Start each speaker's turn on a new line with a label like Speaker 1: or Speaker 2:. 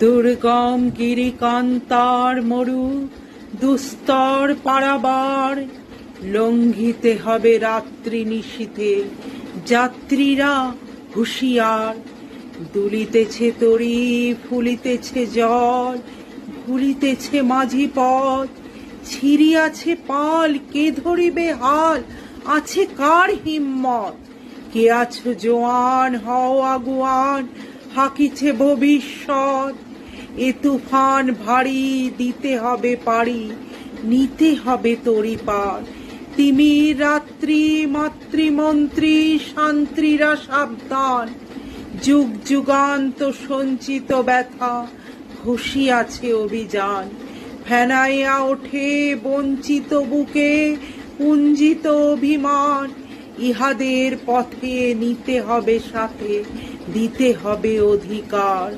Speaker 1: দুর্গম গিরিকান্তার মরু দুস্তর পারাবার, লঙ্ঘিতে হবে রাত্রি নিশীথে যাত্রীরা হুঁশিয়ার। দুলিতেছে তরী ফুলিতেছে জল, ভুলিতেছে মাঝি পথ, ছিড়িয়াছে পাল কে ধরিবে হাল, আছে কার হিম্মত? কে আছো জোয়ান হও আগুয়ান, হাকিছে ভবিষ্যৎ। এ তুফান ভারী দিতে হবে পারি, নিতে হবে তরি পার। তিমির রাত্রি মাতৃমন্ত্রী শান্ত্রীরা সাবধান, যুগ যুগান্ত সঞ্চিত ব্যথা ঘষিয়াছে অভিযান। ফেনাইয়া ওঠে বঞ্চিত বুকে পুঞ্জিত অভিমান, ইহাদের পথে নিতে হবে সাথে, দিতে হবে অধিকার।